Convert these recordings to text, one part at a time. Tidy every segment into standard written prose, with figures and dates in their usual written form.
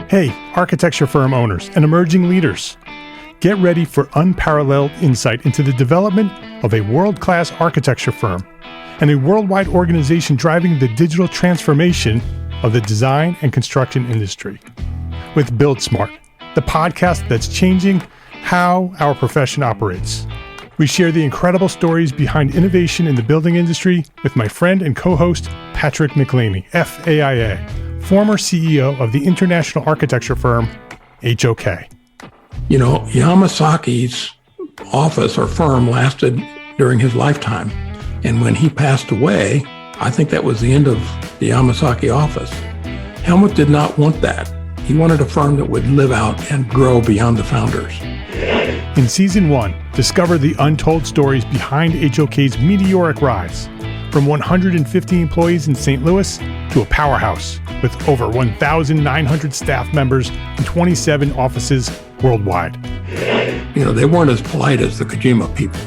Hey, architecture firm owners and emerging leaders. Get ready for unparalleled insight into the development of a world-class architecture firm and a worldwide organization driving the digital transformation of the design and construction industry. With Build Smart, the podcast that's changing how our profession operates. We share the incredible stories behind innovation in the building industry with my friend and co-host, Patrick McLeamy, FAIA, former CEO of the international architecture firm, HOK. You know, Yamasaki's office or firm lasted during his lifetime. And when he passed away, I think that was the end of the Yamasaki office. Helmut did not want that. He wanted a firm that would live out and grow beyond the founders. In Season 1, discover the untold stories behind HOK's meteoric rise, from 150 employees in St. Louis to a powerhouse with over 1,900 staff members and 27 offices worldwide. You know, they weren't as polite as the Kojima people.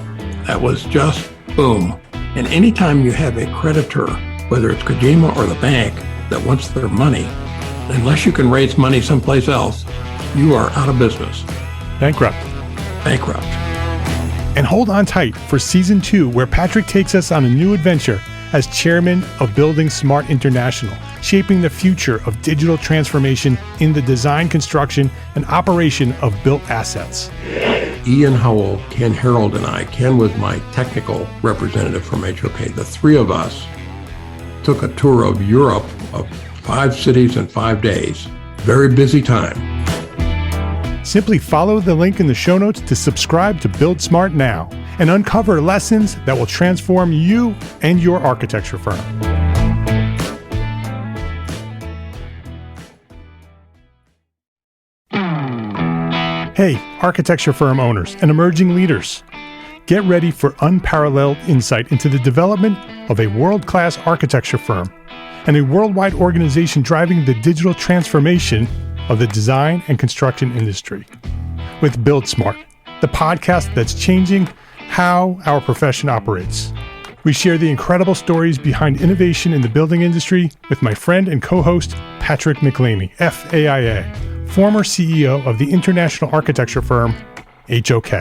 That was just boom. And anytime you have a creditor, whether it's Kojima or the bank, that wants their money, unless you can raise money someplace else, you are out of business. Bankrupt. And hold on tight for Season 2, where Patrick takes us on a new adventure as chairman of Building Smart International, shaping the future of digital transformation in the design, construction, and operation of built assets. Ian Howell, Ken Harold, and I, Ken was my technical representative from HOK. The three of us took a tour of Europe of 5 cities in 5 days. Very busy time. Simply follow the link in the show notes to subscribe to Build Smart now and uncover lessons that will transform you and your architecture firm. Hey, architecture firm owners and emerging leaders. Get ready for unparalleled insight into the development of a world-class architecture firm and a worldwide organization driving the digital transformation of the design and construction industry. With Build Smart, the podcast that's changing how our profession operates. We share the incredible stories behind innovation in the building industry with my friend and co-host, Patrick McLeamy, FAIA, former CEO of the international architecture firm, HOK.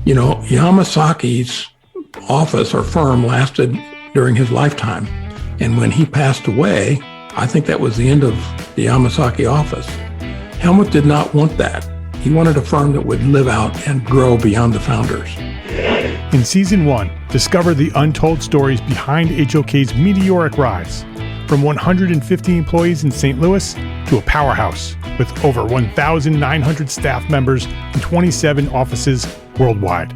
You know, Yamasaki's office or firm lasted during his lifetime. And when he passed away, I think that was the end of the Yamasaki office. Helmut did not want that. He wanted a firm that would live out and grow beyond the founders. In Season 1, discover the untold stories behind HOK's meteoric rise, from 150 employees in St. Louis to a powerhouse with over 1,900 staff members and 27 offices worldwide.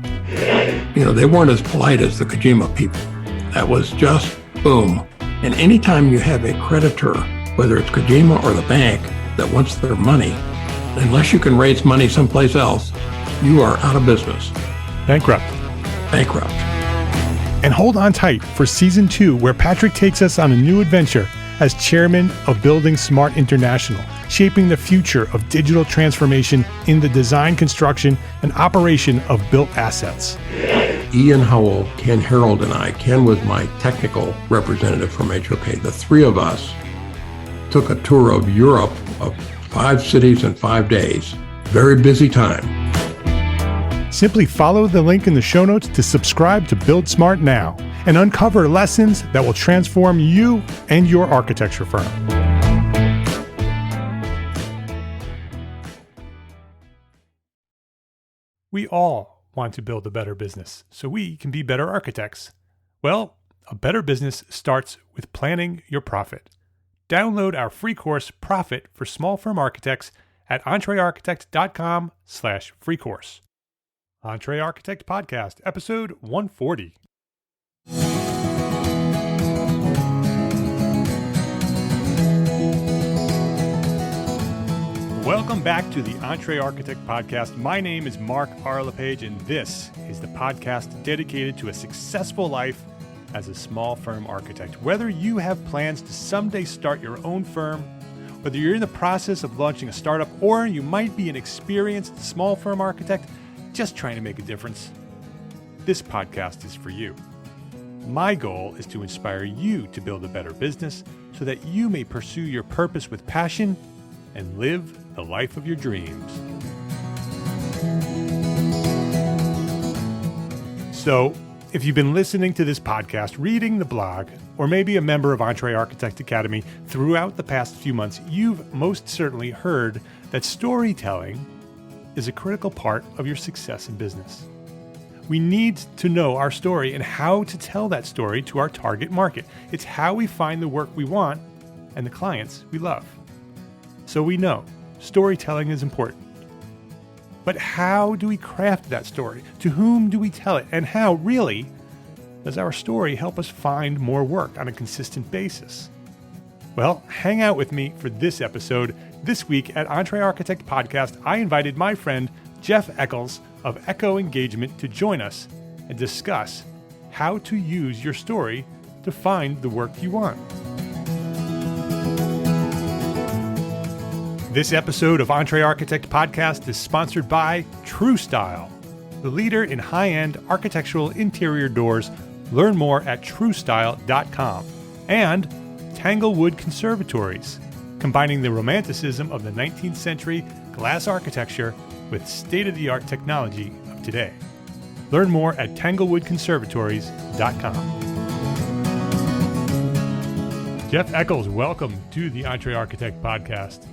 You know, they weren't as polite as the Kojima people. That was just boom. And anytime you have a creditor, whether it's Kojima or the bank, that wants their money, unless you can raise money someplace else, you are out of business. Bankrupt. And hold on tight for Season 2, where Patrick takes us on a new adventure as chairman of Building Smart International, shaping the future of digital transformation in the design, construction, and operation of built assets. Ian Howell, Ken Harold, and I, Ken was my technical representative from HOK. The three of us took a tour of Europe of 5 cities in 5 days. Very busy time. Simply follow the link in the show notes to subscribe to Build Smart now and uncover lessons that will transform you and your architecture firm. We all want to build a better business so we can be better architects. Well, a better business starts with planning your profit. Download our free course, Profit for Small Firm Architects, at EntreArchitect.com/free course. EntreArchitect Podcast, episode 140. Welcome back to the EntreArchitect Podcast. My name is Mark R. LePage, and this is the podcast dedicated to a successful life as a small firm architect. Whether you have plans to someday start your own firm, whether you're in the process of launching a startup, or you might be an experienced small firm architect just trying to make a difference, this podcast is for you. My goal is to inspire you to build a better business so that you may pursue your purpose with passion and live the life of your dreams. So, if you've been listening to this podcast, reading the blog, or maybe a member of EntreArchitect Academy throughout the past few months, you've most certainly heard that storytelling is a critical part of your success in business. We need to know our story and how to tell that story to our target market. It's how we find the work we want and the clients we love. So we know storytelling is important. But how do we craft that story? To whom do we tell it? And how, really, does our story help us find more work on a consistent basis? Well, hang out with me for this episode. This week at EntreArchitect Podcast, I invited my friend Jeff Echols of Echo Engagement to join us and discuss how to use your story to find the work you want. This episode of EntreArchitect Podcast is sponsored by TrueStyle, the leader in high-end architectural interior doors. Learn more at TrueStyle.com. And Tanglewood Conservatories, combining the romanticism of the 19th century glass architecture with state-of-the-art technology of today. Learn more at tanglewoodconservatories.com. Jeff Echols, welcome to the EntreArchitect Podcast.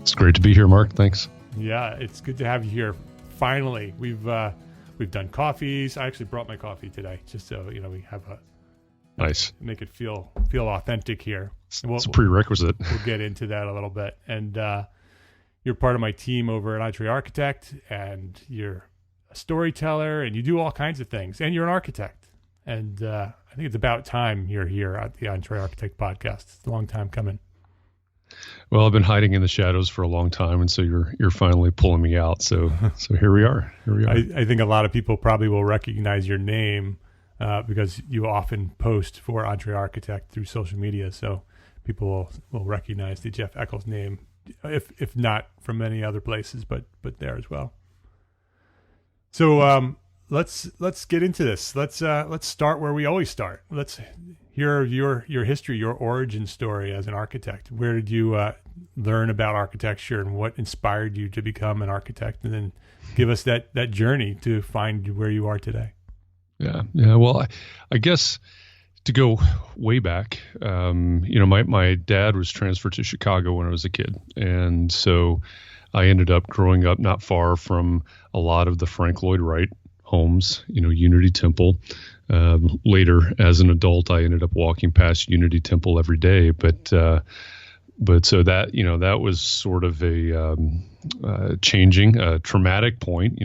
It's great to be here, Mark. Thanks. Yeah, it's good to have you here. Finally, we've done coffees. I actually brought my coffee today, just so we have a nice, make it feel authentic here. It's a prerequisite. We'll get into that a little bit. And you're part of my team over at EntreArchitect, and you're a storyteller, and you do all kinds of things, and you're an architect. And I think it's about time you're here at the EntreArchitect Podcast. It's a long time coming. Well, I've been hiding in the shadows for a long time, and so you're finally pulling me out. So here we are. I think a lot of people probably will recognize your name because you often post for EntreArchitect through social media. So people will recognize the Jeff Echols name, if not from many other places, but there as well. So let's get into this. Let's start where we always start. Let's hear your history, your origin story as an architect. Where did you learn about architecture, and what inspired you to become an architect? And then give us that journey to find where you are today. Yeah. Well, I guess to go way back, my dad was transferred to Chicago when I was a kid, and so I ended up growing up not far from a lot of the Frank Lloyd Wright homes, Unity Temple. Later, as an adult, I ended up walking past Unity Temple every day. But so that that was sort of a traumatic point.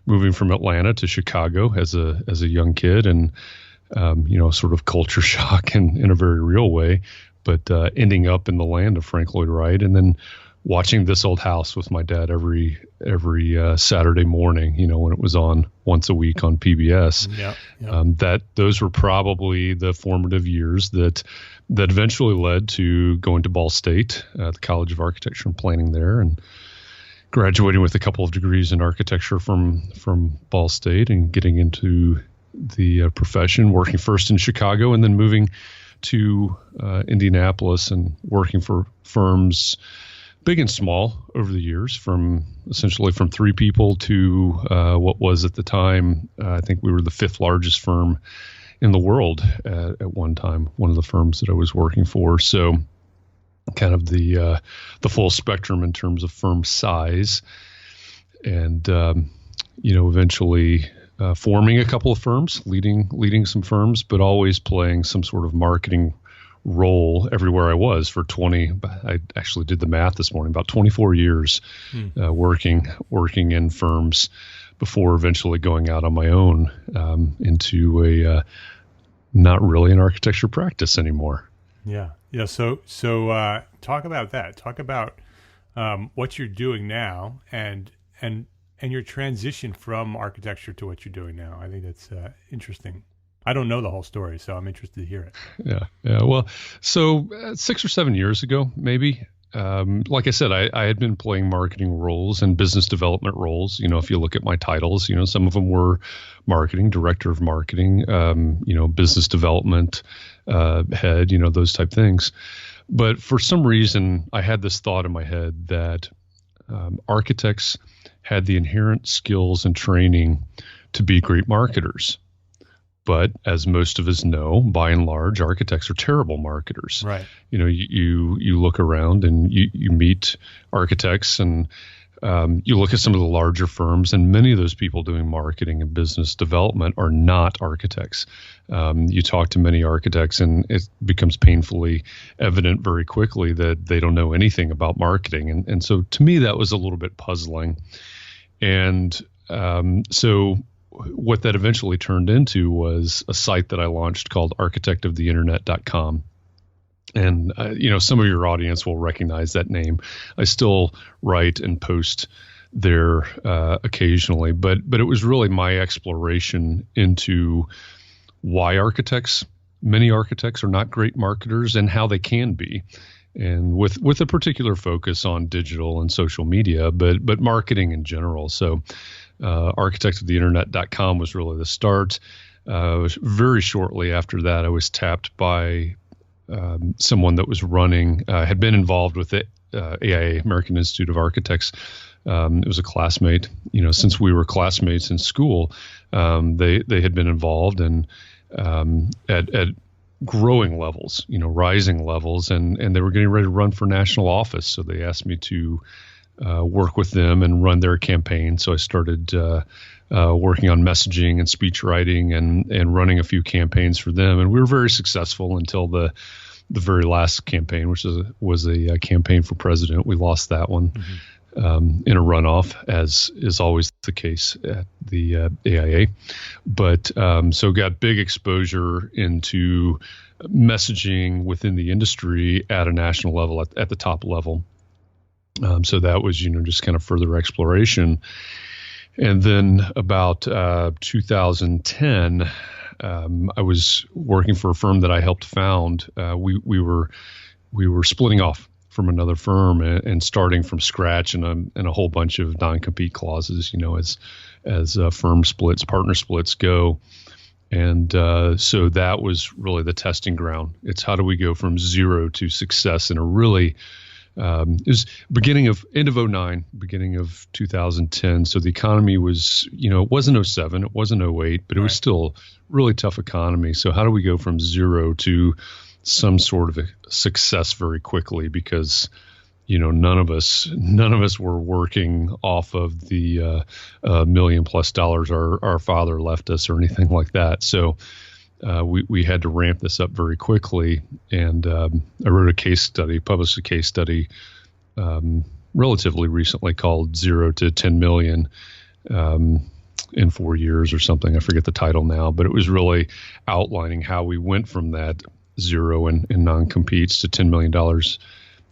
Moving from Atlanta to Chicago as a young kid, and sort of culture shock in a very real way. But ending up in the land of Frank Lloyd Wright, and then watching This Old House with my dad every Saturday morning, when it was on once a week on PBS. Yeah. That those were probably the formative years that eventually led to going to Ball State, the College of Architecture and Planning there, and graduating with a couple of degrees in architecture from Ball State, and getting into the profession, working first in Chicago and then moving to Indianapolis and working for firms big and small over the years, essentially from 3 people to what was at the time, I think we were the 5th largest firm in the world at one time, one of the firms that I was working for. So kind of the full spectrum in terms of firm size, and eventually forming a couple of firms, leading some firms, but always playing some sort of marketing role everywhere I was for I actually did the math this morning, about 24 years working in firms before eventually going out on my own into a not really an architecture practice anymore. Yeah. So talk about that. Talk about what you're doing now and your transition from architecture to what you're doing now. I think that's interesting. I don't know the whole story, so I'm interested to hear it. Yeah. Well, so 6 or 7 years ago, maybe, like I said, I had been playing marketing roles and business development roles. If you look at my titles, some of them were marketing, director of marketing, business development head, those type things. But for some reason, I had this thought in my head that architects had the inherent skills and training to be great marketers. But as most of us know, by and large, architects are terrible marketers. Right. You look around and you meet architects, and you look at some of the larger firms, and many of those people doing marketing and business development are not architects. You talk to many architects, and it becomes painfully evident very quickly that they don't know anything about marketing. And so to me, that was a little bit puzzling. And so what that eventually turned into was a site that I launched called architectoftheinternet.com. And, some of your audience will recognize that name. I still write and post there occasionally, but it was really my exploration into why many architects are not great marketers, and how they can be. And with a particular focus on digital and social media, but marketing in general. So architectoftheinternet.com was really the start. Very shortly after that, I was tapped by someone that was running, had been involved with the AIA, American Institute of Architects. It was a classmate. Since we were classmates in school, they had been involved and at growing levels, rising levels, and they were getting ready to run for national office. So they asked me to work with them and run their campaign. So I started working on messaging and speech writing and running a few campaigns for them. And we were very successful until the very last campaign, which was a campaign for president. We lost that one in a runoff, as is always the case at the AIA. But so got big exposure into messaging within the industry at a national level, at the top level. So that was, just kind of further exploration. And then about 2010, I was working for a firm that I helped found. We were splitting off from another firm and starting from scratch, and a whole bunch of non-compete clauses, as firm splits, partner splits go. And so that was really the testing ground. It's how do we go from zero to success in a really it was end of 2009, beginning of 2010. So the economy was, it wasn't 2007, it wasn't 2008, but it was still really tough economy. So how do we go from zero to some sort of a success very quickly? Because, none of us were working off of the $1 million+ our father left us or anything like that. So we had to ramp this up very quickly, and I wrote published a case study relatively recently called 0 to 10 million in 4 years or something. I forget the title now, but it was really outlining how we went from that zero in non-competes to $10 million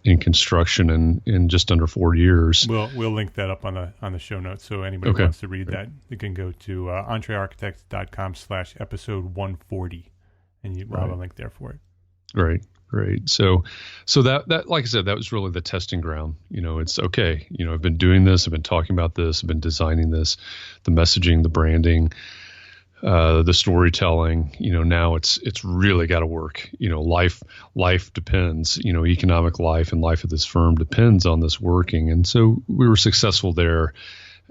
in construction in just under 4 years. We'll link that up on the show notes. So anybody who wants to read that, you can go to EntreArchitect.com/episode 140, and we'll have a link there for it. Great. So that, like I said, that was really the testing ground. It's okay. I've been doing this. I've been talking about this. I've been designing this, the messaging, the branding, the storytelling. Now it's really got to work. Life depends. Economic life and life of this firm depends on this working. And so we were successful there.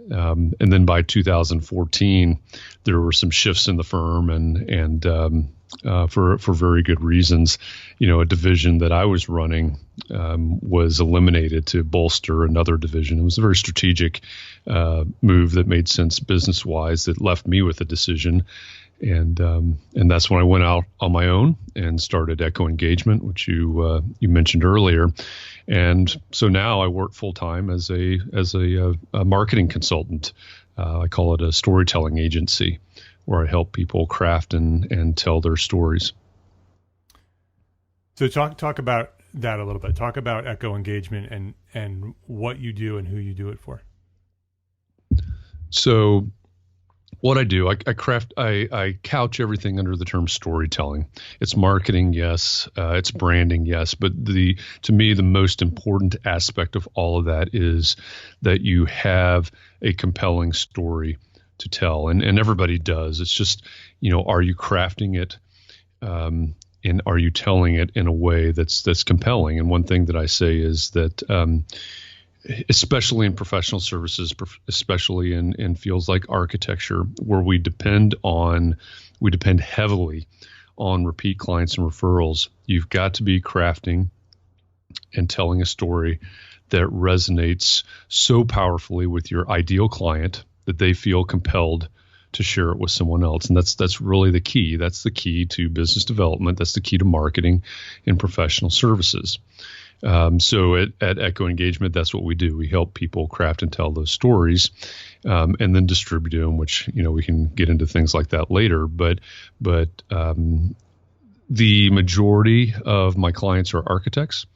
And then by 2014, there were some shifts in the firm, and for very good reasons. A division that I was running was eliminated to bolster another division. It was a very strategic move that made sense business-wise, that left me with a decision. And that's when I went out on my own and started Echo Engagement, which you mentioned earlier. And so now I work full-time as a marketing consultant. I call it a storytelling agency, where I help people craft and tell their stories. So talk about that a little bit. Talk about Echo Engagement and what you do and who you do it for. So what I do, I couch everything under the term storytelling. It's marketing, yes. It's branding, yes. But to me, the most important aspect of all of that is that you have a compelling story to tell, and everybody does. It's just, are you crafting it and are you telling it in a way that's compelling? And one thing that I say is that, especially in professional services, especially in fields like architecture, where we depend heavily on repeat clients and referrals, you've got to be crafting and telling a story that resonates so powerfully with your ideal client that they feel compelled to share it with someone else. And that's really the key. That's the key to business development. That's the key to marketing in professional services. So at Echo Engagement, that's what we do. We help people craft and tell those stories, and then distribute them, which, we can get into things like that later. But the majority of my clients are architects.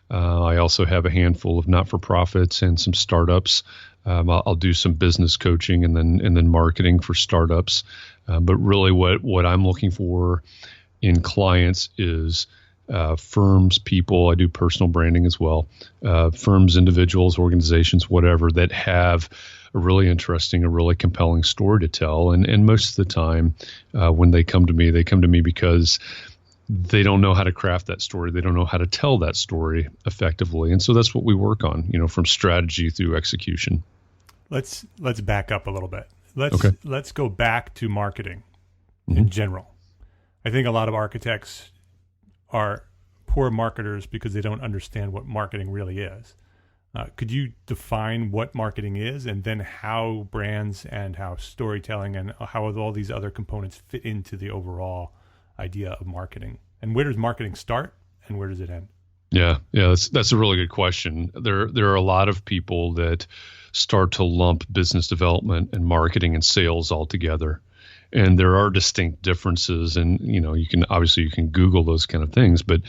I also have a handful of not-for-profits and some startups. I'll do some business coaching and then marketing for startups. But really what I'm looking for in clients is firms, people. I do personal branding as well. Firms, individuals, organizations, whatever, that have a really interesting, a really compelling story to tell. And most of the time, when they come to me because they don't know how to craft that story. They don't know how to tell that story effectively. And so that's what we work on, from strategy through execution. Let's back up a little bit. Let's go back to marketing in general. I think a lot of architects are poor marketers because they don't understand what marketing really is. Could you define what marketing is, and then how brands and how storytelling and how all these other components fit into the overall idea of marketing? And where does marketing start and where does it end? Yeah, that's a really good question. There are a lot of people that start to lump business development and marketing and sales all together. And there are distinct differences, and you can Google those kind of things, but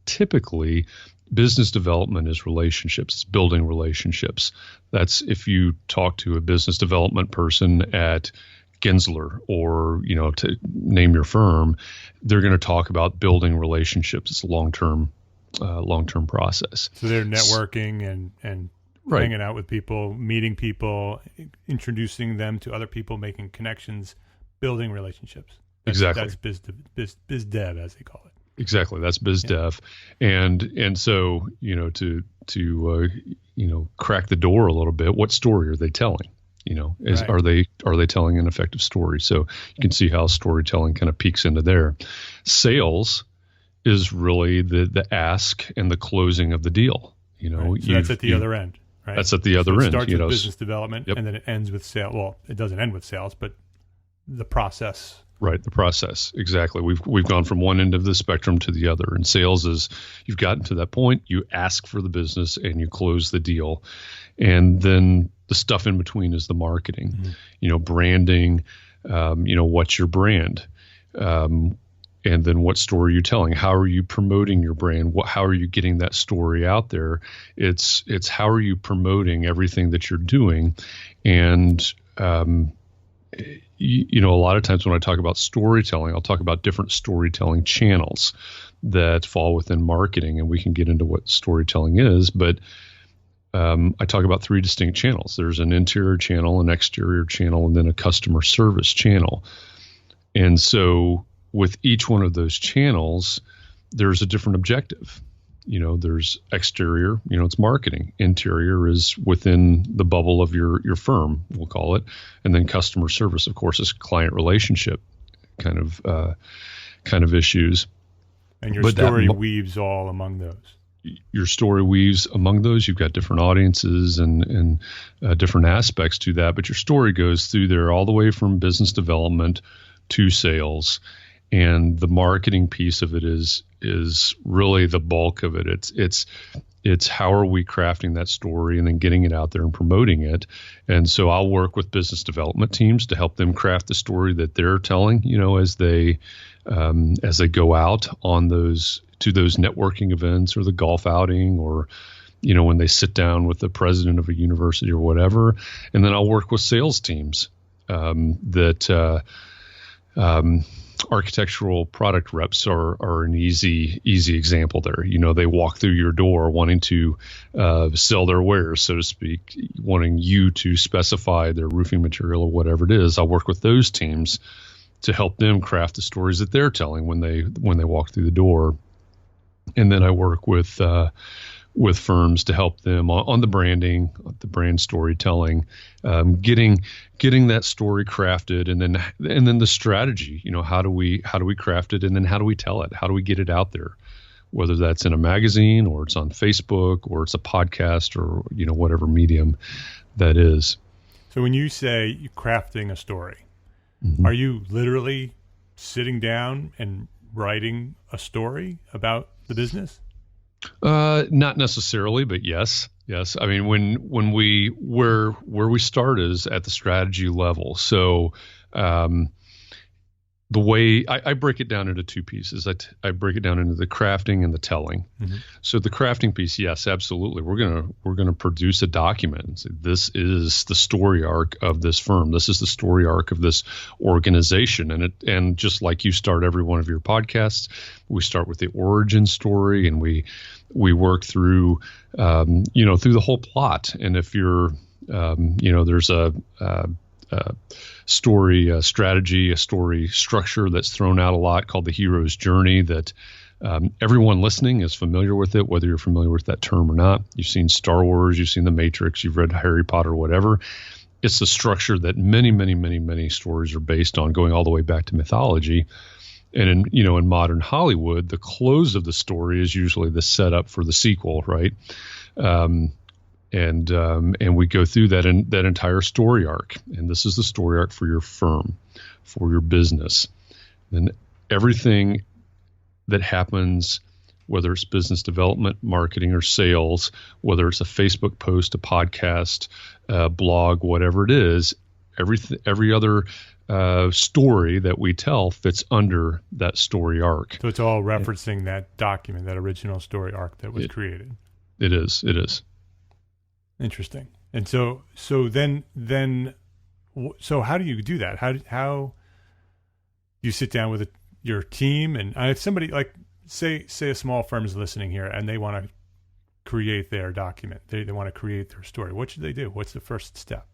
typically business development is relationships. It's building relationships. That's if you talk to a business development person at Gensler or to name your firm, they're going to talk about building relationships. It's a long-term process. So they're networking and right. Hanging out with people, meeting people, introducing them to other people, making connections, building relationships. Exactly. That's biz dev, as they call it. Exactly. That's biz dev. And so, to crack the door a little bit, what story are they telling? Right. Are they telling an effective story? So you can see how storytelling kind of peeks into there. Sales is really the ask and the closing of the deal. Right. So that's at the other end, right? That's at the other end. It starts with business development, yep. And then it ends with sales. Well, it doesn't end with sales, but the process. Right, the process. Exactly. We've gone from one end of the spectrum to the other. And sales is you've gotten to that point, you ask for the business and you close the deal. And then the stuff in between is the marketing, branding, what's your brand? And then what story are you telling? How are you promoting your brand? How are you getting that story out there? It's how are you promoting everything that you're doing? And, a lot of times when I talk about storytelling, I'll talk about different storytelling channels that fall within marketing, and we can get into what storytelling is. But I talk about three distinct channels. There's an interior channel, an exterior channel, and then a customer service channel. And so with each one of those channels, there's a different objective. There's exterior, it's marketing. Interior is within the bubble of your firm, we'll call it. And then customer service, of course, is client relationship kind of issues. And your story weaves all among those. Your story weaves among those. You've got different audiences and different aspects to that, but your story goes through there all the way from business development to sales. And the marketing piece of it is really the bulk of it. It's how are we crafting that story and then getting it out there and promoting it. And so I'll work with business development teams to help them craft the story that they're telling, as they go out on those networking events or the golf outing or, when they sit down with the president of a university or whatever. And then I'll work with sales teams architectural product reps are an easy example there. They walk through your door wanting to sell their wares, so to speak, wanting you to specify their roofing material or whatever it is. I'll work with those teams to help them craft the stories that they're telling when they walk through the door. And then I work with firms to help them on the branding, the brand storytelling, getting that story crafted, and then the strategy. How do we craft it, and then how do we tell it? How do we get it out there? Whether that's in a magazine or it's on Facebook or it's a podcast or whatever medium that is. So when you say you're crafting a story, mm-hmm. Are you literally sitting down and writing a story about the business? Not necessarily, but yes. I mean, where we start is at the strategy level. So, the way I break it down into two pieces, I break it down into the crafting and the telling. Mm-hmm. So the crafting piece, yes, absolutely. We're gonna produce a document. This is the story arc of this firm. This is the story arc of this organization. And just like you start every one of your podcasts, we start with the origin story, and we work through through the whole plot. And if you're there's a story strategy, a story structure that's thrown out a lot called the hero's journey that everyone listening is familiar with it, whether you're familiar with that term or not. You've seen Star Wars, you've seen The Matrix, you've read Harry Potter, whatever. It's the structure that many, many, many, many stories are based on, going all the way back to mythology. And in modern Hollywood, the close of the story is usually the setup for the sequel, right? And we go through that entire story arc. And this is the story arc for your firm, for your business. And everything that happens, whether it's business development, marketing, or sales, whether it's a Facebook post, a podcast, a blog, whatever it is, every other story that we tell fits under that story arc. So it's all referencing that document, that original story arc that was created. It is. Interesting. And so then how do you do that? How you sit down with your team, and if somebody, like say a small firm is listening here and they want to create their document, they want to create their story. What should they do? What's the first step?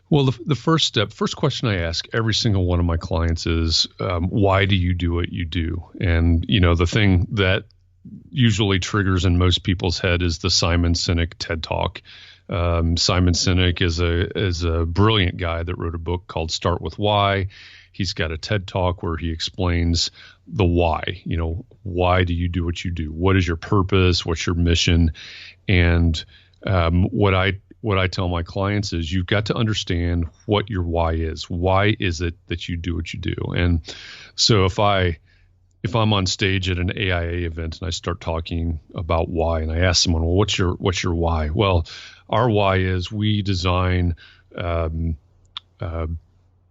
Well, the first question I ask every single one of my clients is, why do you do what you do? And the thing that usually triggers in most people's head is the Simon Sinek TED Talk. Simon Sinek is a brilliant guy that wrote a book called Start With Why. He's got a TED Talk where he explains the why. Why do you do what you do? What is your purpose? What's your mission? And what I tell my clients is, you've got to understand what your why is. Why is it that you do what you do? And so if I'm on stage at an AIA event and I start talking about why, and I ask someone, well, what's your why? Well, our why is we design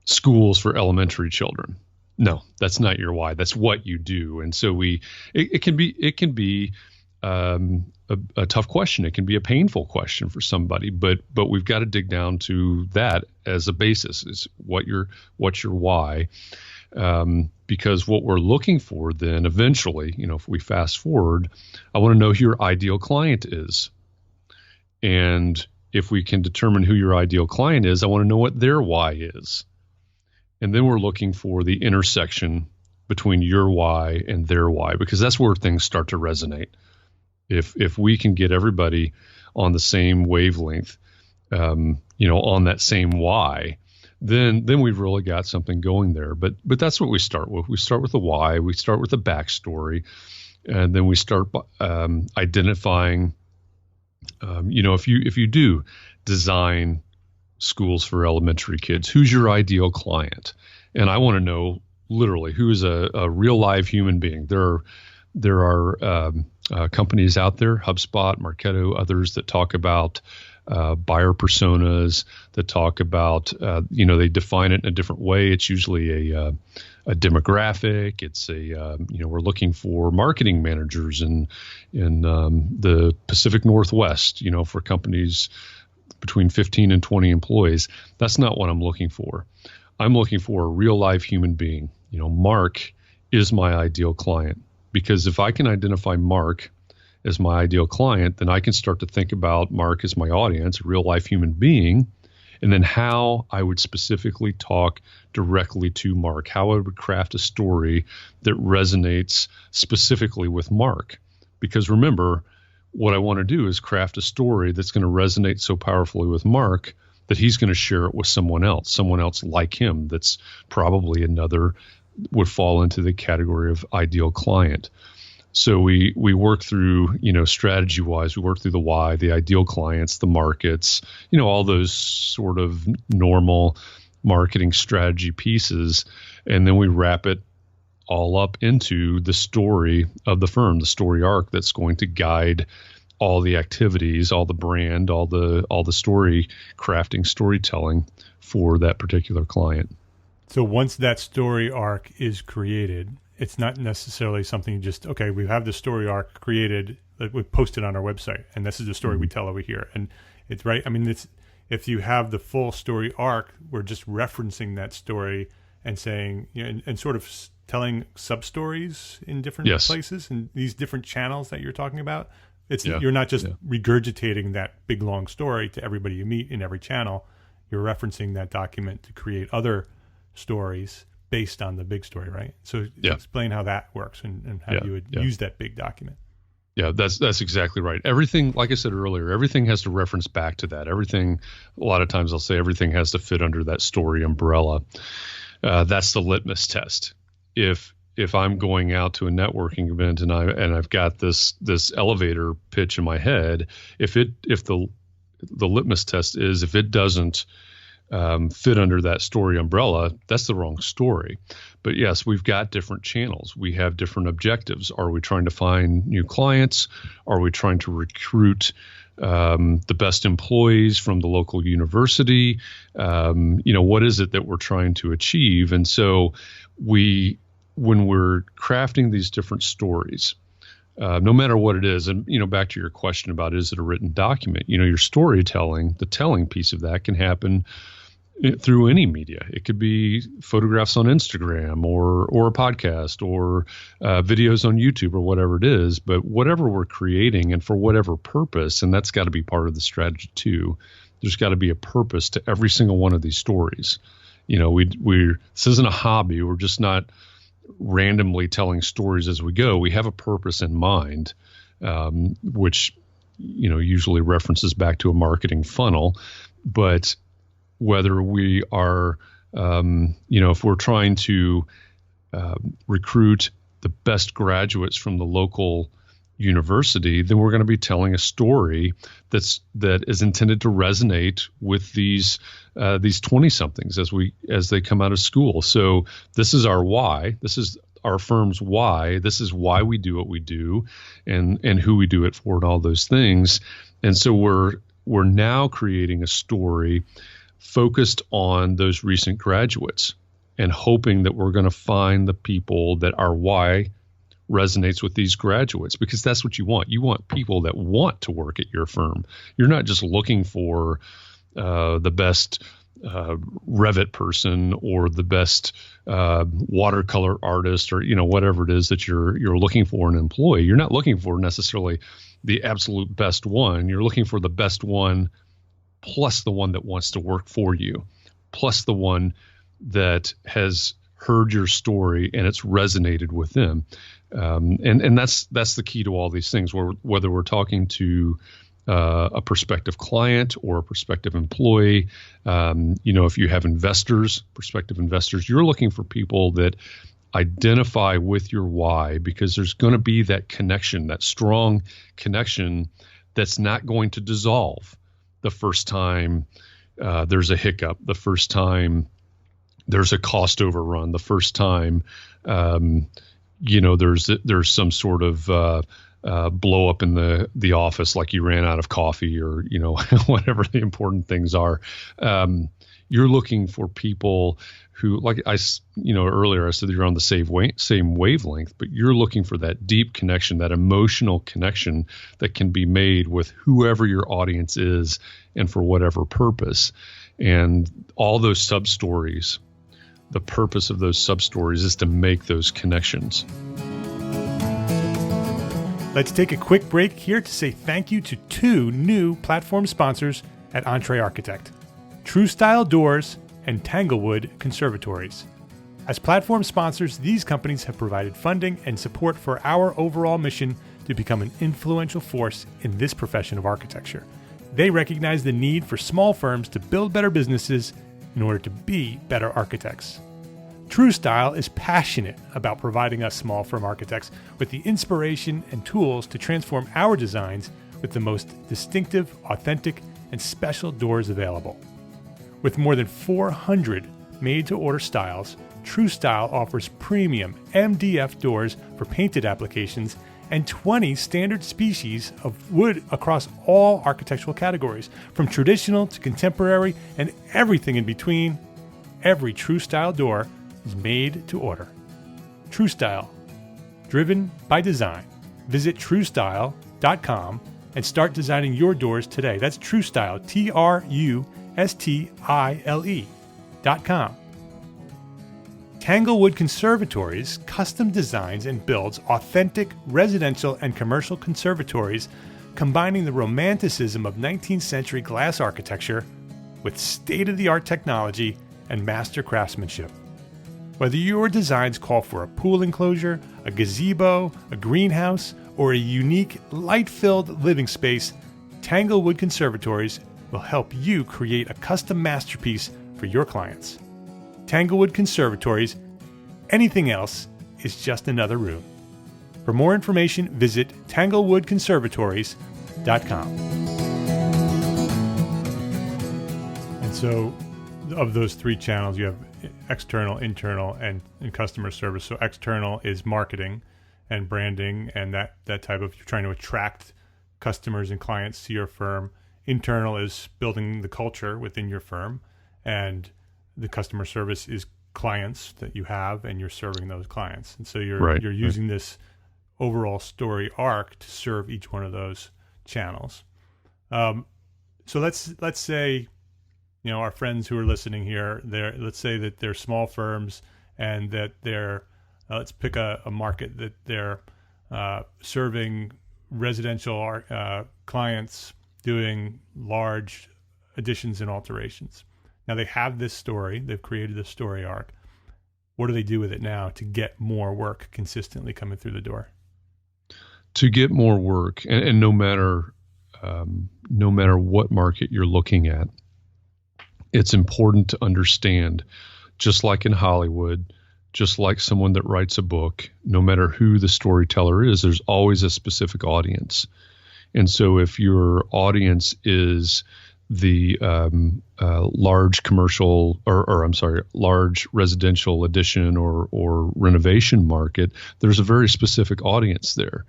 schools for elementary children. No, that's not your why. That's what you do. And so it can be a tough question. It can be a painful question for somebody, but we've got to dig down to that as a basis. Is what's your why? Because what we're looking for then eventually, if we fast forward, I want to know who your ideal client is. And if we can determine who your ideal client is, I want to know what their why is. And then we're looking for the intersection between your why and their why, because that's where things start to resonate. If we can get everybody on the same wavelength, on that same why, then we've really got something going there. But that's what we start with. We start with the why. We start with the backstory, and then we start identifying. If you do design schools for elementary kids, who's your ideal client? And I want to know literally who is a real live human being. There are companies out there, HubSpot, Marketo, others that talk about buyer personas, that talk about, they define it in a different way. It's usually a demographic. It's we're looking for marketing managers in the Pacific Northwest, for companies between 15 and 20 employees. That's not what I'm looking for. I'm looking for a real live human being. Mark is my ideal client, because if I can identify Mark as my ideal client, then I can start to think about Mark as my audience, a real life human being, and then how I would specifically talk directly to Mark, how I would craft a story that resonates specifically with Mark. Because remember, what I want to do is craft a story that's going to resonate so powerfully with Mark that he's going to share it with someone else like him, that's probably would fall into the category of ideal client. So we work through, strategy wise, we work through the why, the ideal clients, the markets, all those sort of normal marketing strategy pieces. And then we wrap it all up into the story of the firm, the story arc that's going to guide all the activities, all the brand, all the story crafting, storytelling for that particular client. So once that story arc is created, it's not necessarily something just, okay, we have the story arc created, that we posted on our website, and this is the story we tell over here. And it's right. I mean, if you have the full story arc, we're just referencing that story and saying, and sort of telling sub-stories in different places and these different channels that you're talking about. You're not just regurgitating that big, long story to everybody you meet in every channel. You're referencing that document to create other stories based on the big story, right? So explain how that works and how you would use that big document. Yeah, that's exactly right. Everything, like I said earlier, everything has to reference back to that. Everything, a lot of times I'll say everything has to fit under that story umbrella. That's the litmus test. If I'm going out to a networking event and I've got this elevator pitch in my head, if the litmus test is if it doesn't fit under that story umbrella, that's the wrong story. But yes, we've got different channels. We have different objectives. Are we trying to find new clients? Are we trying to recruit the best employees from the local university? What is it that we're trying to achieve? And so when we're crafting these different stories, no matter what it is, and back to your question about is it a written document, your storytelling, the telling piece of that can happen through any media. It could be photographs on Instagram or a podcast or videos on YouTube or whatever it is. But whatever we're creating and for whatever purpose, and that's got to be part of the strategy too, there's got to be a purpose to every single one of these stories. This isn't a hobby. We're just not randomly telling stories as we go. We have a purpose in mind, which usually references back to a marketing funnel. But whether we are, if we're trying to recruit the best graduates from the local university, then we're going to be telling a story that is intended to resonate with these 20-somethings as they come out of school. So this is our why. This is our firm's why. This is why we do what we do, and who we do it for, and all those things. And so we're now creating a story focused on those recent graduates and hoping that we're going to find the people that our why resonates with these graduates, because that's what you want. You want people that want to work at your firm. You're not just looking for the best Revit person or the best watercolor artist or whatever it is that you're looking for in an employee. You're not looking for necessarily the absolute best one. You're looking for the best one plus the one that wants to work for you, plus the one that has heard your story and it's resonated with them. And that's the key to all these things, whether we're talking to a prospective client or a prospective employee. If you have prospective investors, you're looking for people that identify with your why, because there's going to be that connection, that strong connection that's not going to dissolve the first time there's a hiccup, the first time there's a cost overrun, the first time there's some sort of blow up in the office, like you ran out of coffee or whatever the important things are. You're looking for people who, like earlier I said, you're on the same wavelength, but you're looking for that deep connection, that emotional connection that can be made with whoever your audience is and for whatever purpose. And all those sub-stories, the purpose of those sub-stories is to make those connections. Let's take a quick break here to say thank you to two new platform sponsors at EntreArchitect. True Style Doors, and Tanglewood Conservatories. As platform sponsors, these companies have provided funding and support for our overall mission to become an influential force in this profession of architecture. They recognize the need for small firms to build better businesses in order to be better architects. True Style is passionate about providing us small firm architects with the inspiration and tools to transform our designs with the most distinctive, authentic, and special doors available. With more than 400 made-to-order styles, True Style offers premium MDF doors for painted applications and 20 standard species of wood across all architectural categories, from traditional to contemporary and everything in between. Every True Style door is made to order. True Style, driven by design. Visit TrueStyle.com and start designing your doors today. That's True Style, TrueStyle.com. Tanglewood Conservatories custom designs and builds authentic residential and commercial conservatories, combining the romanticism of 19th century glass architecture with state-of-the-art technology and master craftsmanship. Whether your designs call for a pool enclosure, a gazebo, a greenhouse, or a unique light-filled living space, Tanglewood Conservatories will help you create a custom masterpiece for your clients. Tanglewood Conservatories, anything else is just another room. For more information, visit tanglewoodconservatories.com. And so, of those three channels, you have external, internal, and customer service. So external is marketing and branding and that type of, you're trying to attract customers and clients to your firm. Internal is building the culture within your firm, and the customer service is clients that you have, and you're serving those clients. And so you're using this overall story arc to serve each one of those channels. So let's say, our friends who are listening here, let's say that they're small firms and that they're, let's pick a market that they're serving residential clients doing large additions and alterations. Now they have this story, they've created this story arc. What do they do with it now to get more work consistently coming through the door? To get more work, and no matter what market you're looking at, it's important to understand, just like in Hollywood, just like someone that writes a book, no matter who the storyteller is, there's always a specific audience. And so if your audience is the large commercial large residential addition or renovation market, there's a very specific audience there.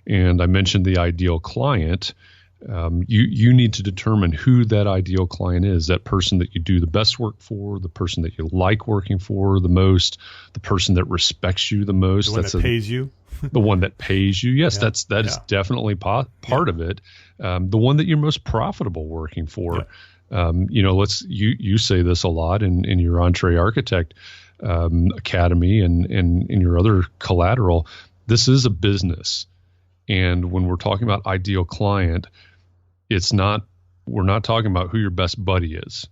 And I mentioned the ideal client. You need to determine who that ideal client is, that person that you do the best work for, the person that you like working for the most, the person that respects you the most. The one that pays you. The one that pays you. Yes, that is definitely part of it. The one that you're most profitable working for. Yeah. You say this a lot in your EntreArchitect Academy and in your other collateral. This is a business. And when we're talking about ideal client, we're not talking about who your best buddy is.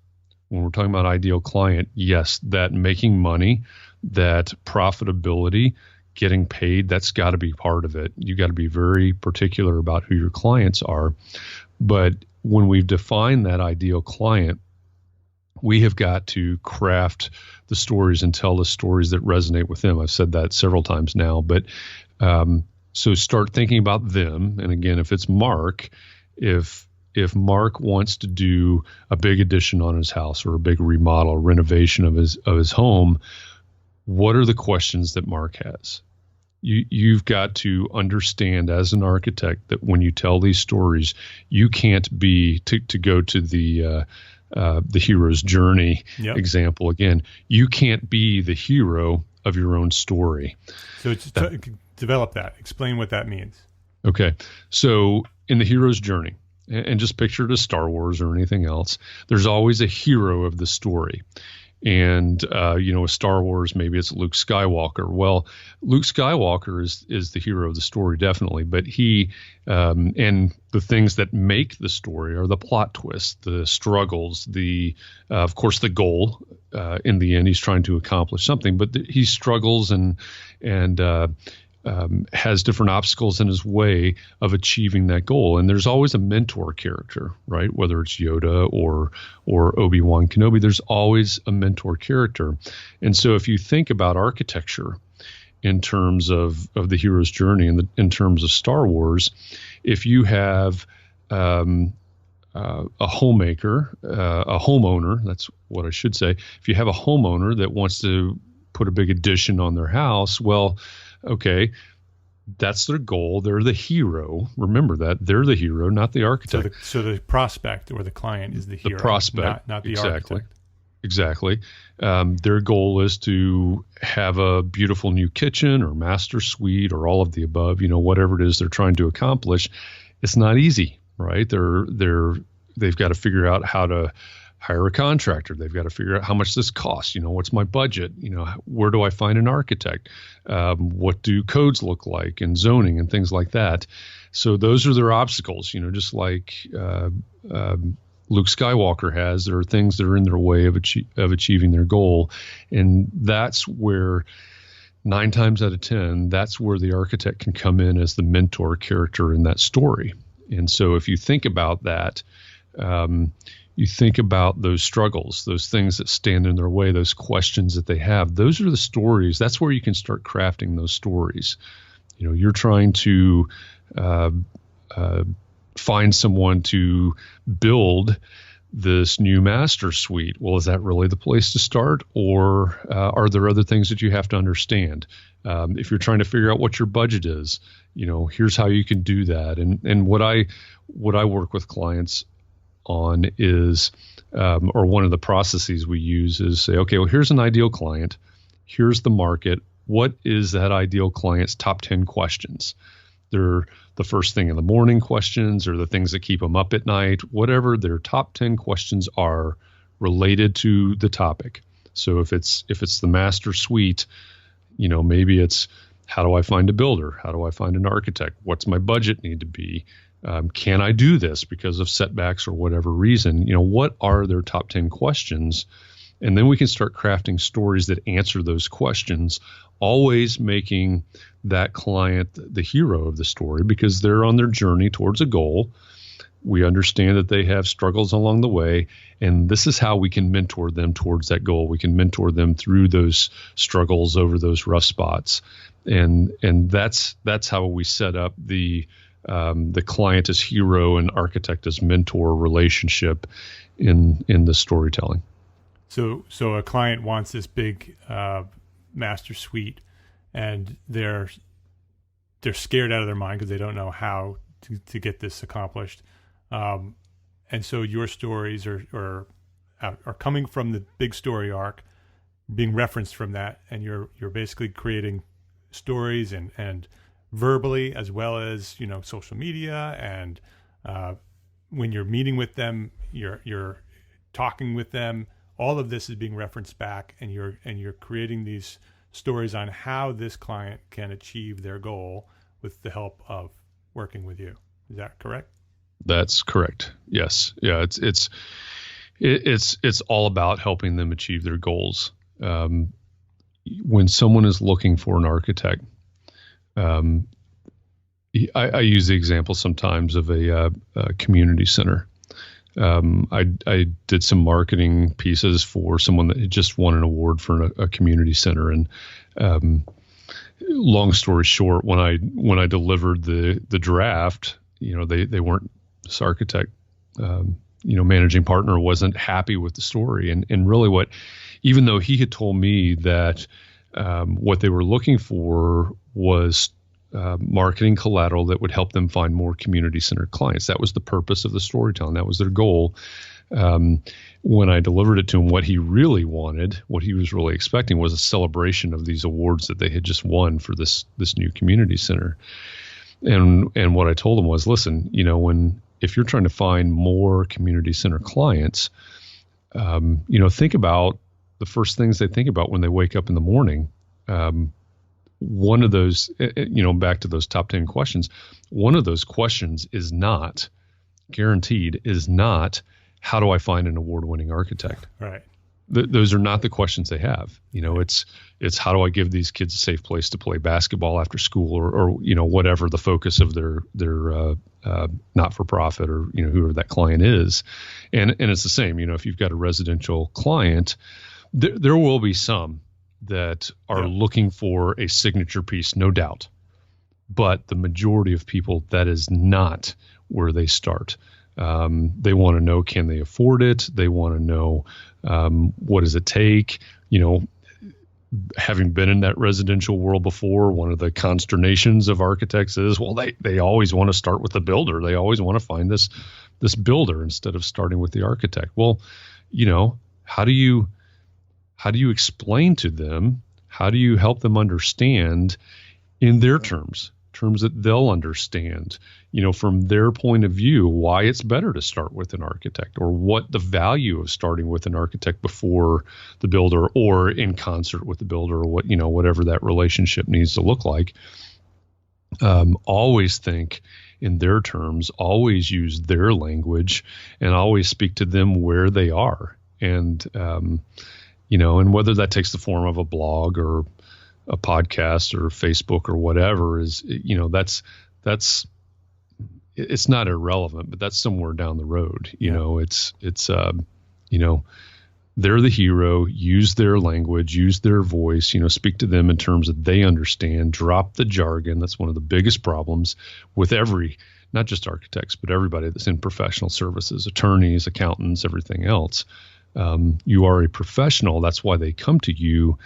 When we're talking about ideal client, yes, that making money, that profitability, getting paid, that's got to be part of it. You got to be very particular about who your clients are. But when we've defined that ideal client, we have got to craft the stories and tell the stories that resonate with them. I've said that several times now, but so start thinking about them. And again, if it's Mark, if Mark wants to do a big addition on his house or a big remodel, renovation of his home, what are the questions that Mark has? You've got to understand as an architect that when you tell these stories, you can't be to go to the hero's journey example again. You can't be the hero of your own story. So develop that. Explain what that means. Okay. So in the hero's journey, and just picture it as Star Wars or anything else, there's always a hero of the story. And with Star Wars, maybe it's Luke Skywalker. Well, Luke Skywalker is the hero of the story, definitely. But he and the things that make the story are the plot twists, the struggles, of course, the goal. In the end, he's trying to accomplish something, but he struggles and has different obstacles in his way of achieving that goal. And there's always a mentor character, right? Whether it's Yoda or Obi-Wan Kenobi, there's always a mentor character. And so if you think about architecture in terms of the hero's journey and in terms of Star Wars, if you have a homemaker, a homeowner, that's what I should say. If you have a homeowner that wants to put a big addition on their house, well, okay, that's their goal. They're the hero. Remember that. They're the hero, not the architect. So the prospect or the client is the hero. The prospect, not the exactly. architect. Exactly. Their goal is to have a beautiful new kitchen or master suite or all of the above, whatever it is they're trying to accomplish. It's not easy, right? They've got to figure out how to hire a contractor. They've got to figure out how much this costs. What's my budget? Where do I find an architect? What do codes look like and zoning and things like that? So those are their obstacles, just like Luke Skywalker has. There are things that are in their way of achieving their goal. And that's where 9 times out of 10, that's where the architect can come in as the mentor character in that story. And so if you think about that, you think about those struggles, those things that stand in their way, those questions that they have. Those are the stories. That's where you can start crafting those stories. You're trying to find someone to build this new master suite. Well, is that really the place to start? Or are there other things that you have to understand? If you're trying to figure out what your budget is, here's how you can do that. And what I work with clients on is, or one of the processes we use is say, okay, well, here's an ideal client. Here's the market. What is that ideal client's top 10 questions? They're the first thing in the morning questions or the things that keep them up at night, whatever their top 10 questions are related to the topic. So if it's the master suite, maybe it's, how do I find a builder? How do I find an architect? What's my budget need to be? Can I do this because of setbacks or whatever reason? What are their top 10 questions? And then we can start crafting stories that answer those questions, always making that client the hero of the story because they're on their journey towards a goal. We understand that they have struggles along the way, and this is how we can mentor them towards that goal. We can mentor them through those struggles over those rough spots. And that's how we set up the client as hero and architect as mentor relationship in the storytelling. So a client wants this big master suite, and they're scared out of their mind because they don't know how to get this accomplished. And so your stories are coming from the big story arc, being referenced from that, and you're basically creating stories and verbally as well as social media, and when you're meeting with them, you're talking with them. All of this is being referenced back, and you're creating these stories on how this client can achieve their goal with the help of working with you. Is that correct? That's correct. Yes. Yeah. It's all about helping them achieve their goals. When someone is looking for an architect, I use the example sometimes of a community center. I did some marketing pieces for someone that had just won an award for a community center, and long story short, when I delivered the draft, they weren't, this architect, managing partner wasn't happy with the story, and really even though he had told me that what they were looking for was marketing collateral that would help them find more community-centered clients. That was the purpose of the storytelling. That was their goal. When I delivered it to him, what he really wanted, what he was really expecting, was a celebration of these awards that they had just won for this new community center. And what I told him was, listen, if you're trying to find more community center clients, think about the first things they think about when they wake up in the morning. One of those, back to those top 10 questions, one of those questions is not guaranteed, is not, how do I find an award-winning architect? Right. Those are not the questions they have. It's how do I give these kids a safe place to play basketball after school, or whatever the focus of their not-for-profit, or whoever that client is. And it's the same. If you've got a residential client, there will be some that are looking for a signature piece, no doubt. But the majority of people, that is not where they start. They want to know, can they afford it? They want to know, what does it take? Having been in that residential world before, one of the consternations of architects is, well, they always want to start with the builder. They always want to find this builder instead of starting with the architect. Well, how do you explain to them? How do you help them understand in their terms that they'll understand, from their point of view, why it's better to start with an architect, or what the value of starting with an architect before the builder, or in concert with the builder, or whatever that relationship needs to look like. Always think in their terms, always use their language, and always speak to them where they are. And, and whether that takes the form of a blog or a podcast or Facebook or whatever, is, that's it's not irrelevant, but that's somewhere down the road. They're the hero. Use their language, use their voice, speak to them in terms that they understand, drop the jargon. That's one of the biggest problems with not just architects, but everybody that's in professional services, attorneys, accountants, everything else. You are a professional. That's why they come to you.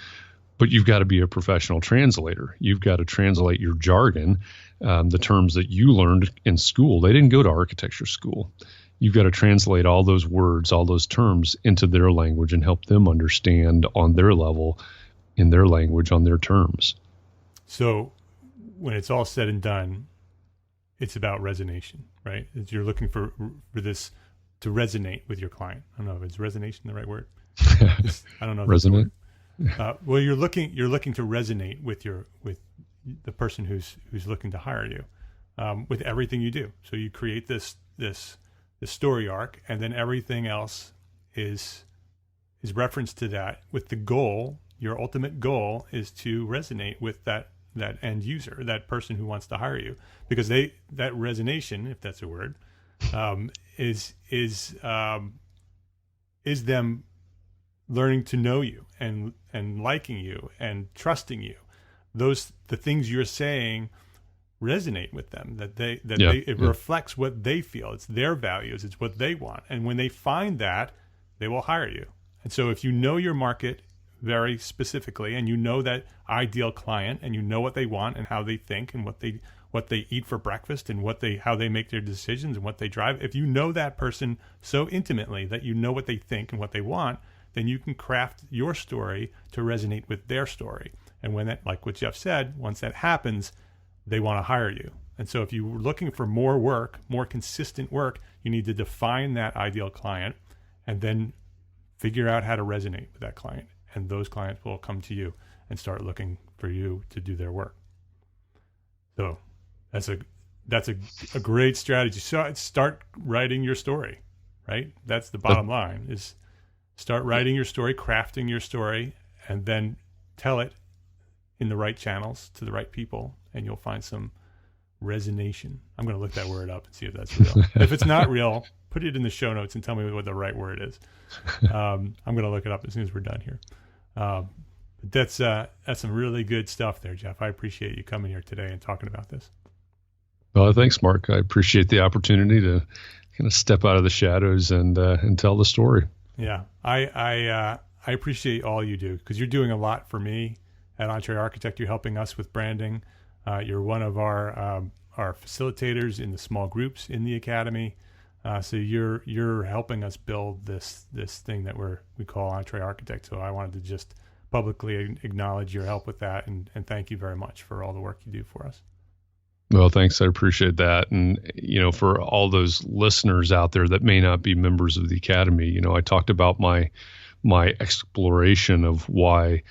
But you've got to be a professional translator. You've got to translate your jargon, the terms that you learned in school. They didn't go to architecture school. You've got to translate all those words, all those terms into their language, and help them understand on their level, in their language, on their terms. So when it's all said and done, it's about resonation, right? You're looking for this to resonate with your client. I don't know if it's resonation the right word. I don't know. If Resonate. Well, you're looking to resonate with the person who's looking to hire you, with everything you do. So you create this story arc, and then everything else is referenced to that, with the goal. Your ultimate goal is to resonate with that end user, that person who wants to hire you, because that resonation, if that's a word, is them learning to know you and liking you and trusting you. The things you're saying resonate with them, it reflects what they feel. It's their values. It's what they want. And when they find that, they will hire you. And so if you know your market very specifically, and you know that ideal client, and you know what they want and how they think and what they eat for breakfast and how they make their decisions and what they drive, if you know that person so intimately that you know what they think and what they want, then you can craft your story to resonate with their story. And when that, like what Jeff said, once that happens, they want to hire you. And so if you're looking for more work, more consistent work, you need to define that ideal client and then figure out how to resonate with that client. And those clients will come to you and start looking for you to do their work. So that's a great strategy. So start writing your story, right? That's the bottom line, is start writing your story, crafting your story, and then tell it in the right channels to the right people, and you'll find some resonation. I'm going to look that word up and see if that's real. If it's not real, put it in the show notes and tell me what the right word is. I'm going to look it up as soon as we're done here. But that's some really good stuff there, Jeff. I appreciate you coming here today and talking about this. Well, thanks, Mark. I appreciate the opportunity to kind of step out of the shadows and tell the story. Yeah, I appreciate all you do, because you're doing a lot for me at EntreArchitect. You're helping us with branding. You're one of our facilitators in the small groups in the academy. So you're helping us build this thing that we call EntreArchitect. So I wanted to just publicly acknowledge your help with that, and thank you very much for all the work you do for us. Well, thanks. I appreciate that. And, for all those listeners out there that may not be members of the Academy, I talked about my my exploration of why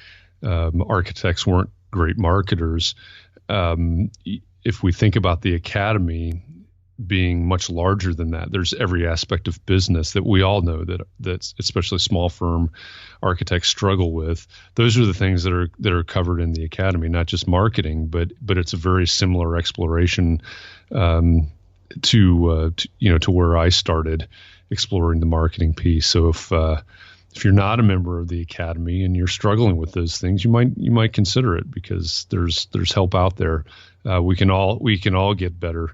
architects weren't great marketers. If we think about the academy being much larger than that, there's every aspect of business that we all know that especially small firm architects struggle with. Those are the things that are covered in the academy, not just marketing, but it's a very similar exploration to where I started exploring the marketing piece. So if you're not a member of the academy and you're struggling with those things, you might consider it, because there's help out there. We can all get better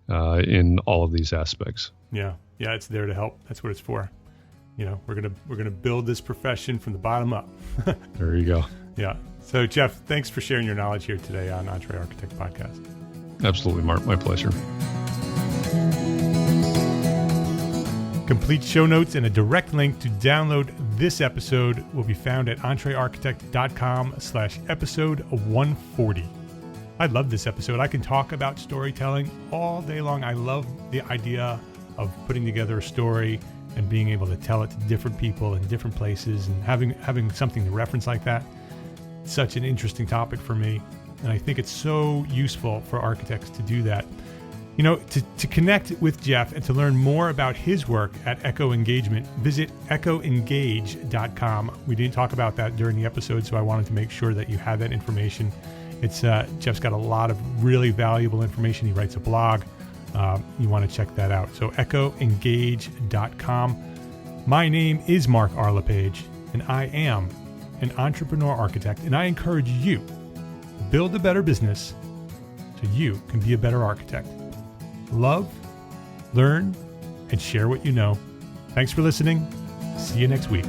in all of these aspects. Yeah, it's there to help. That's what it's for. We're gonna build this profession from the bottom up. There you go. Yeah. So Jeff, thanks for sharing your knowledge here today on EntreArchitect Podcast. Absolutely, Mark. My pleasure. Complete show notes and a direct link to download this episode will be found at EntreArchitect.com/episode 140. I love this episode. I can talk about storytelling all day long. I love the idea of putting together a story and being able to tell it to different people in different places and having something to reference like that. It's such an interesting topic for me. And I think it's so useful for architects to do that. To connect with Jeff and to learn more about his work at Echo Engagement, visit echoengage.com. We didn't talk about that during the episode, so I wanted to make sure that you had that information. It's Jeff's got a lot of really valuable information. He writes a blog. You want to check that out. So echoengage.com. My name is Mark Arlepage, and I am an entrepreneur architect, and I encourage you to build a better business so you can be a better architect. Love, learn, and share what you know. Thanks for listening. See you next week.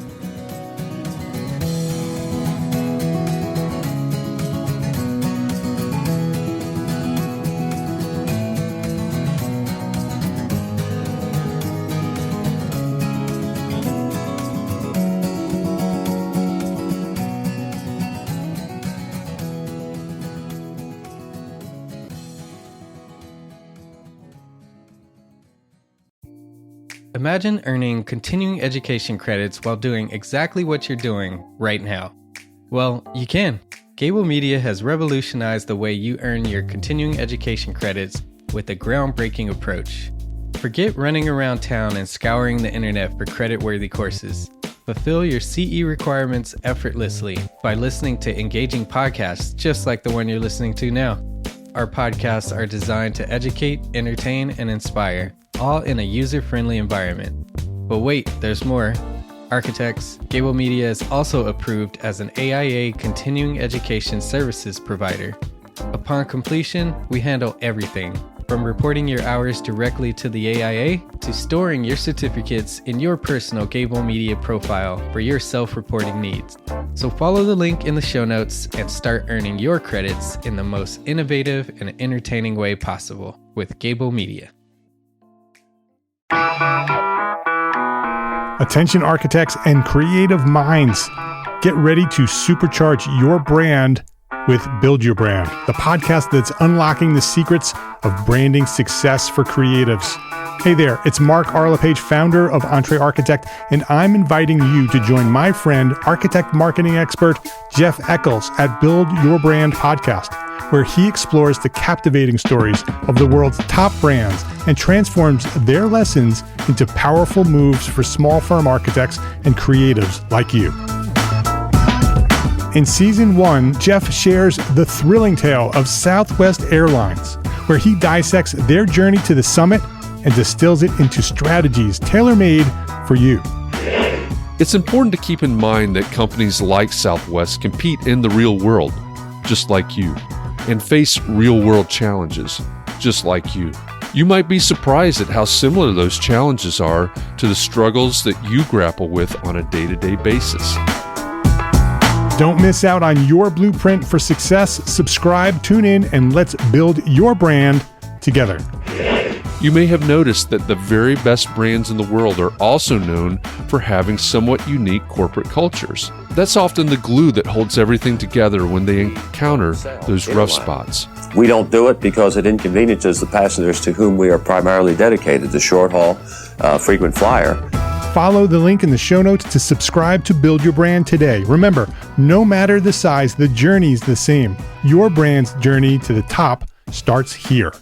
Imagine earning continuing education credits while doing exactly what you're doing right now. Well, you can. Gable Media has revolutionized the way you earn your continuing education credits with a groundbreaking approach. Forget running around town and scouring the internet for credit-worthy courses. Fulfill your CE requirements effortlessly by listening to engaging podcasts just like the one you're listening to now. Our podcasts are designed to educate, entertain, and inspire, all in a user-friendly environment. But wait, there's more. Architects, Gable Media is also approved as an AIA continuing education services provider. Upon completion, we handle everything, from reporting your hours directly to the AIA to storing your certificates in your personal Gable Media profile for your self-reporting needs. So follow the link in the show notes and start earning your credits in the most innovative and entertaining way possible with Gable Media. Attention architects and creative minds. Get ready to supercharge your brand with Build Your Brand, the podcast that's unlocking the secrets of branding success for creatives. Hey there, it's Mark Arlepage, founder of EntreArchitect, and I'm inviting you to join my friend, architect marketing expert Jeff Echols at Build Your Brand podcast, where he explores the captivating stories of the world's top brands and transforms their lessons into powerful moves for small firm architects and creatives like you. In Season 1, Jeff shares the thrilling tale of Southwest Airlines, where he dissects their journey to the summit and distills it into strategies tailor-made for you. It's important to keep in mind that companies like Southwest compete in the real world, just like you, and face real-world challenges, just like you. You might be surprised at how similar those challenges are to the struggles that you grapple with on a day-to-day basis. Don't miss out on your blueprint for success. Subscribe, tune in, and let's build your brand together. You may have noticed that the very best brands in the world are also known for having somewhat unique corporate cultures. That's often the glue that holds everything together when they encounter those rough spots. We don't do it because it inconveniences the passengers to whom we are primarily dedicated, the short haul, frequent flyer. Follow the link in the show notes to subscribe to Build Your Brand today. Remember, no matter the size, the journey's the same. Your brand's journey to the top starts here.